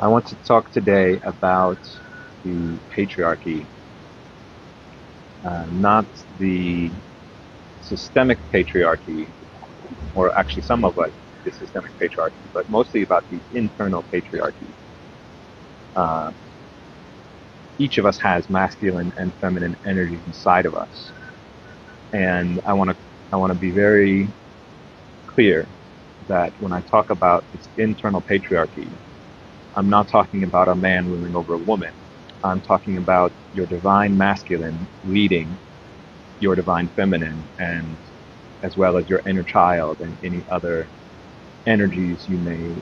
I want to talk today about the patriarchy, not the systemic patriarchy, or actually some of it, the systemic patriarchy, but mostly about the internal patriarchy. Uh, each of us has masculine and feminine energy inside of us, and I want to be very clear that when I talk about this internal patriarchy, I'm not talking about a man ruling over a woman. I'm talking about your divine masculine leading your divine feminine, and as well as your inner child and any other energies you may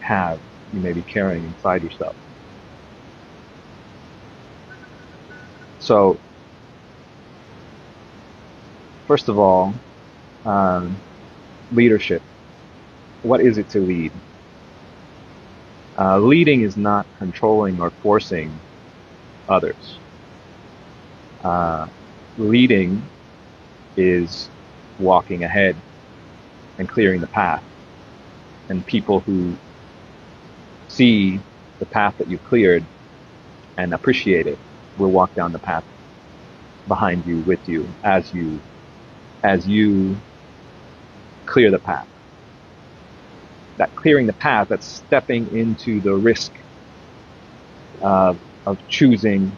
have, you may be carrying inside yourself. So, first of all, um, leadership. What is it to lead? Leading is not controlling or forcing others. Uh, Leading is walking ahead and clearing the path. And people who see the path that you've cleared and appreciate it will walk down the path behind you, with you, as you clear the path. That clearing the path, that's stepping into the risk of choosing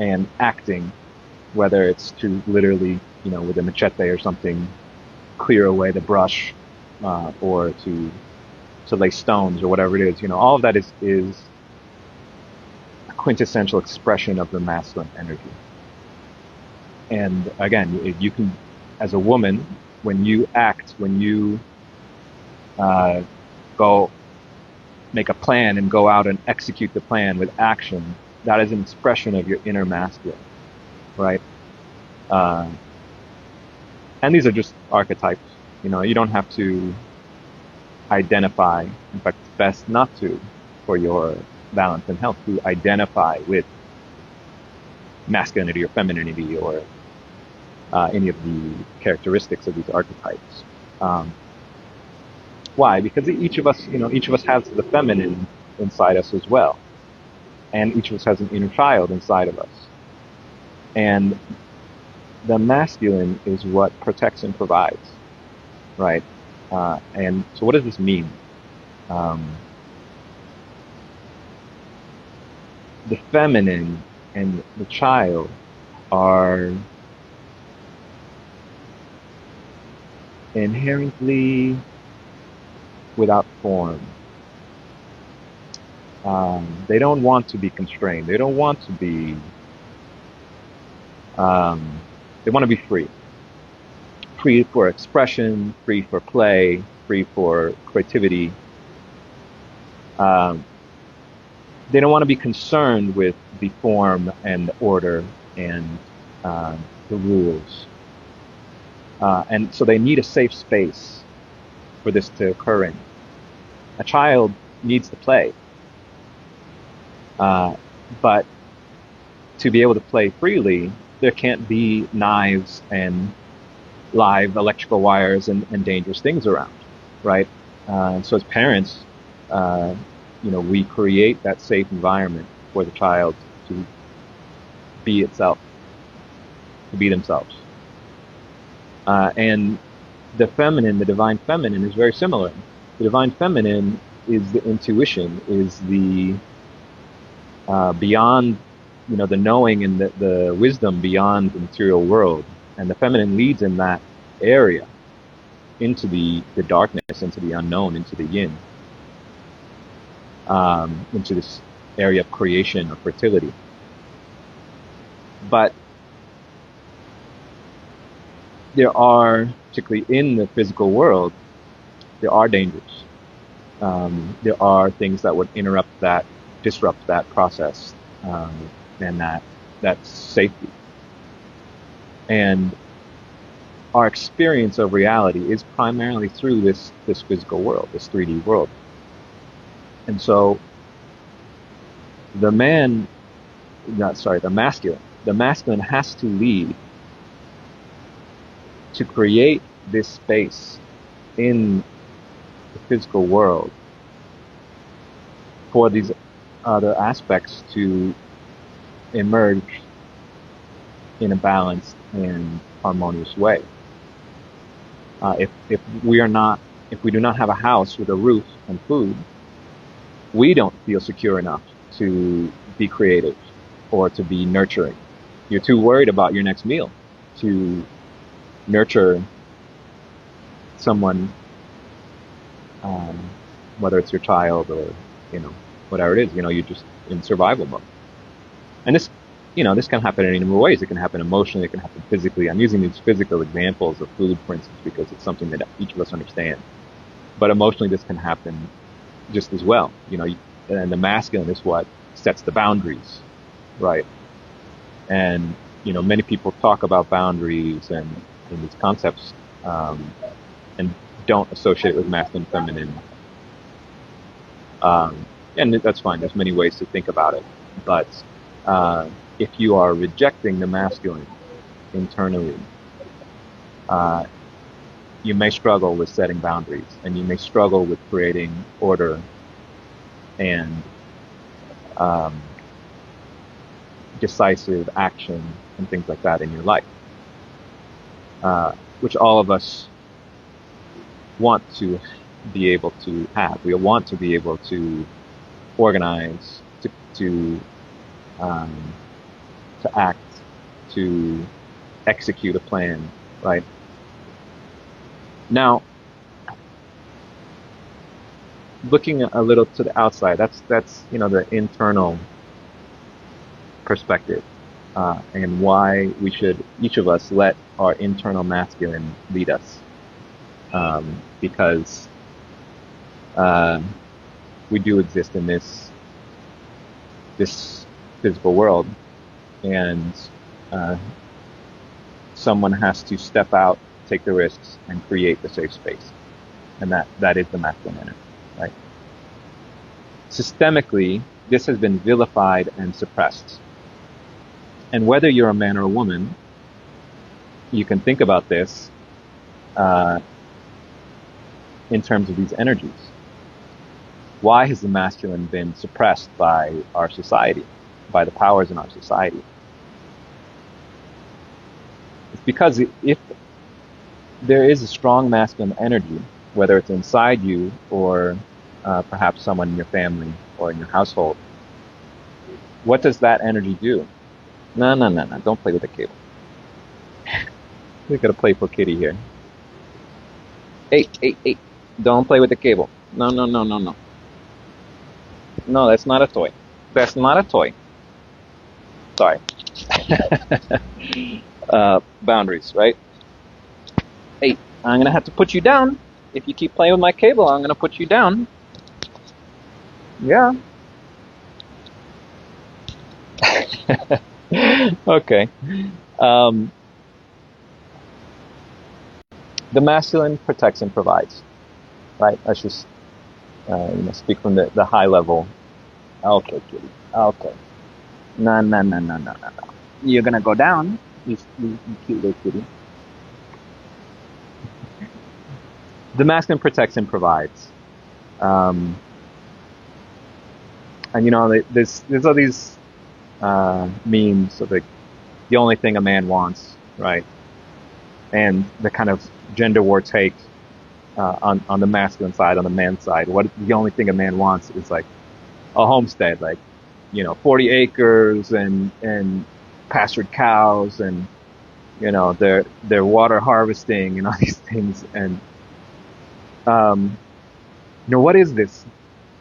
and acting, whether it's to literally, with a machete or something, clear away the brush, or to lay stones or whatever it is. All of that is a quintessential expression of the masculine energy. And again, if you can, as a woman, when you act, when you uh, go make a plan and go out and execute the plan with action, that is an expression of your inner masculine, right? Uh, and these are just archetypes. You don't have to identify. In fact, it's best not to, for your balance and health, to identify with masculinity or femininity or any of the characteristics of these archetypes. Um, why? Because each of us has the feminine inside us as well, and each of us has an inner child inside of us. And the masculine is what protects and provides, right? And so, what does this mean? Um, the feminine and the child are inherently without form. They don't want to be constrained. They don't want to be. Um, they want to be free. Free for expression, free for play, free for creativity. Um, they don't want to be concerned with the form and the order and the rules. And so they need a safe space for this to occur in. A child needs to play, uh, but to be able to play freely, there can't be knives and live electrical wires and dangerous things around, right? And so as parents, uh, we create that safe environment for the child to be itself, to be themselves. And the feminine, the divine feminine, is very similar. The divine feminine is the intuition, is the beyond, the knowing and the wisdom beyond the material world. And the feminine leads in that area into the darkness, into the unknown, into the yin, into this area of creation or fertility. But there are, particularly in the physical world, there are dangers. There are things that would disrupt that process, and that safety. And our experience of reality is primarily through this physical world, this 3D world. And so the masculine has to lead to create this space in the physical world for these other aspects to emerge in a balanced and harmonious way. If we do not have a house with a roof and food, we don't feel secure enough to be creative or to be nurturing. You're too worried about your next meal to nurture someone, whether it's your child or, whatever it is, you're just in survival mode. And this can happen in a number of ways. It can happen emotionally, it can happen physically. I'm using these physical examples of food, for instance, because it's something that each of us understand. But emotionally, this can happen just as well. And the masculine is what sets the boundaries, right? And, many people talk about boundaries and these concepts, and don't associate it with masculine, feminine. And that's fine. There's many ways to think about it. But if you are rejecting the masculine internally, you may struggle with setting boundaries, and you may struggle with creating order and decisive action and things like that in your life, which all of us want to be able to have. We want to be able to organize, to act, to execute a plan, right? Now, looking a little to the outside, that's the internal perspective, and why we should, each of us, let our internal masculine lead us, because we do exist in this physical world, and someone has to step out, take the risks, and create the safe space, and that is the masculine energy, right? Systemically, this has been vilified and suppressed. And whether you're a man or a woman, you can think about this in terms of these energies. Why has the masculine been suppressed by our society, by the powers in our society? It's because if there is a strong masculine energy, whether it's inside you or perhaps someone in your family or in your household, what does that energy do? No, don't play with the cable. We've got a playful kitty here. Hey, don't play with the cable. No. No, that's not a toy. That's not a toy. Sorry. Boundaries, right? Hey, I'm going to have to put you down. If you keep playing with my cable, I'm going to put you down. Yeah. Okay. The masculine protects and provides, right? Let's just speak from the high level. Okay, kitty. Okay. No. You're gonna go down. You cute little kitty. The masculine protects and provides. And there's all these memes of the only thing a man wants, right? And the kind of gender war take on the masculine side, on the man's side. What the only thing a man wants is like a homestead, 40 acres and pastured cows and their water harvesting and all these things. And what is this?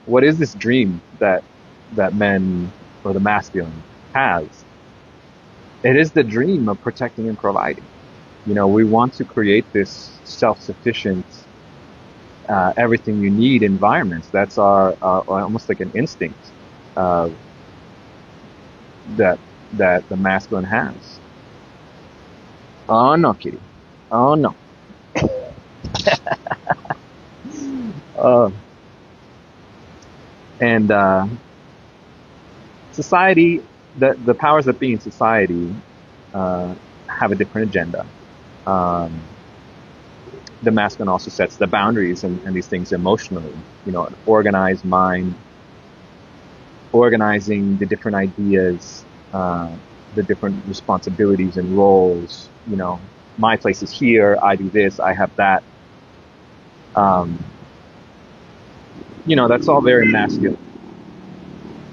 What is this dream that men or the masculine has? It is the dream of protecting and providing. We want to create this self-sufficient, everything you need environments. That's our almost like an instinct that the masculine has. Oh no, kitty. Oh no. And society, the powers that be in society have a different agenda. The masculine also sets the boundaries and these things emotionally. An organized mind organizing the different ideas, the different responsibilities and roles. My place is here. I do this. I have that. Um, that's all very masculine.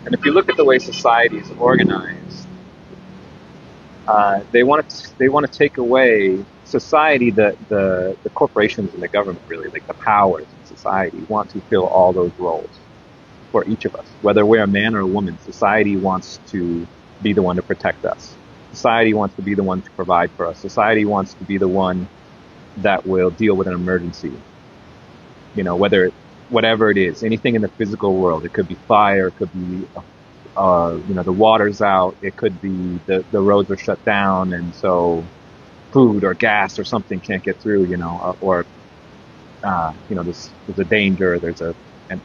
And if you look at the way society is organized, they want to take away society. The corporations and the government, really, like the powers in society, want to fill all those roles for each of us. Whether we're a man or a woman, society wants to be the one to protect us. Society wants to be the one to provide for us. Society wants to be the one that will deal with an emergency. Whatever it is, anything in the physical world. It could be fire, it could be the water's out, it could be the roads are shut down, and so food or gas or something can't get through, or there's a danger, there's an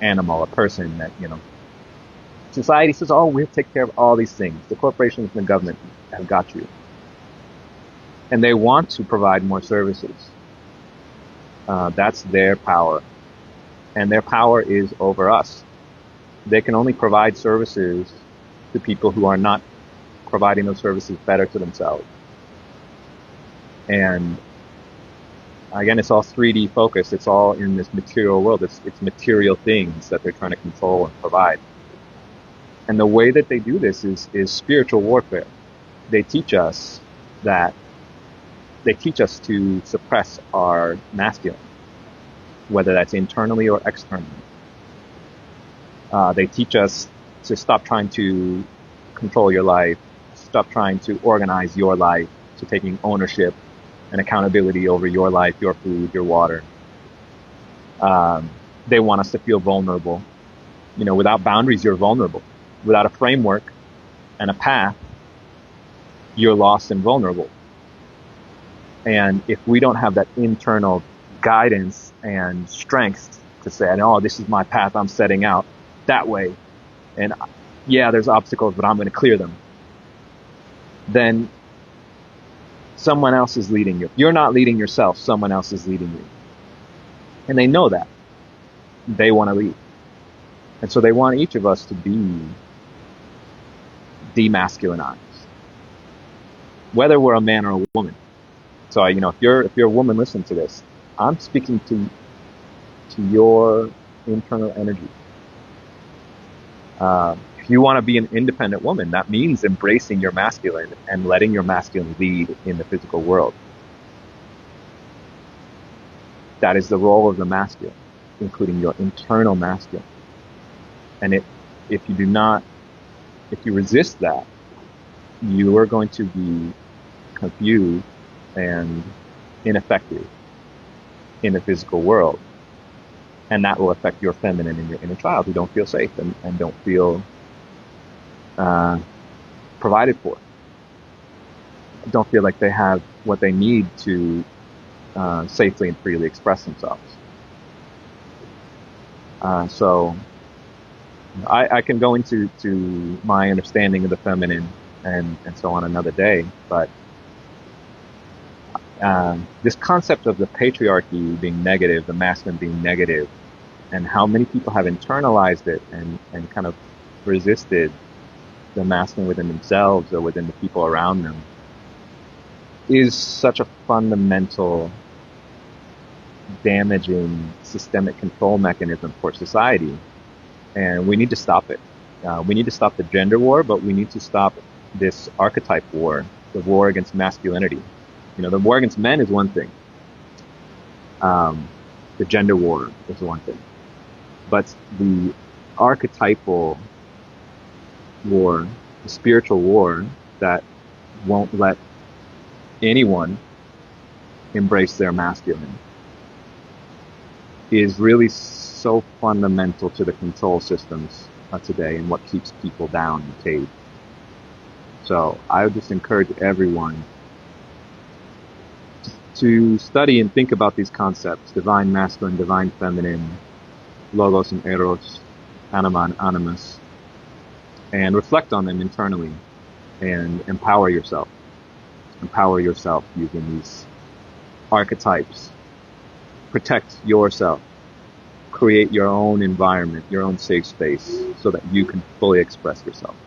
animal, a person that, society says, oh, we'll take care of all these things. The corporations and the government have got you. And they want to provide more services. That's their power. And their power is over us. They can only provide services to people who are not providing those services better to themselves. And again, it's all 3D focused. It's all in this material world. It's material things that they're trying to control and provide. And the way that they do this is spiritual warfare. They teach us to suppress our masculine, whether that's internally or externally. They teach us to stop trying to control your life, stop trying to organize your life, to taking ownership and accountability over your life, your food, your water. They want us to feel vulnerable. Without boundaries, you're vulnerable. Without a framework and a path, you're lost and vulnerable. And if we don't have that internal guidance and strength to say, oh, this is my path I'm setting out that way, and yeah, there's obstacles, but I'm going to clear them, then someone else is leading you. You're not leading yourself, someone else is leading you. And they know that. They want to lead. And so they want each of us to be demasculinized, whether we're a man or a woman. So, if you're a woman listening to this, I'm speaking to your internal energy. If you want to be an independent woman, that means embracing your masculine and letting your masculine lead in the physical world. That is the role of the masculine, including your internal masculine. And if you resist that, you are going to be confused and ineffective in the physical world. And that will affect your feminine and your inner child, who don't feel safe and don't feel provided for. Don't feel like they have what they need to safely and freely express themselves. So I can go into my understanding of the feminine and so on another day, but this concept of the patriarchy being negative, the masculine being negative, and how many people have internalized it and kind of resisted the masculine within themselves or within the people around them, is such a fundamental, damaging, systemic control mechanism for society. And we need to stop it. We need to stop the gender war, but we need to stop this archetype war, the war against masculinity. The war against men is one thing. The gender war is one thing. But the archetypal war, the spiritual war that won't let anyone embrace their masculine, is really so fundamental to the control systems today and what keeps people down and caged. So I would just encourage everyone to study and think about these concepts: divine masculine, divine feminine, logos and eros, anima and animus, and reflect on them internally and empower yourself. Empower yourself using these archetypes. Protect yourself create your own environment, your own safe space, so that you can fully express yourself.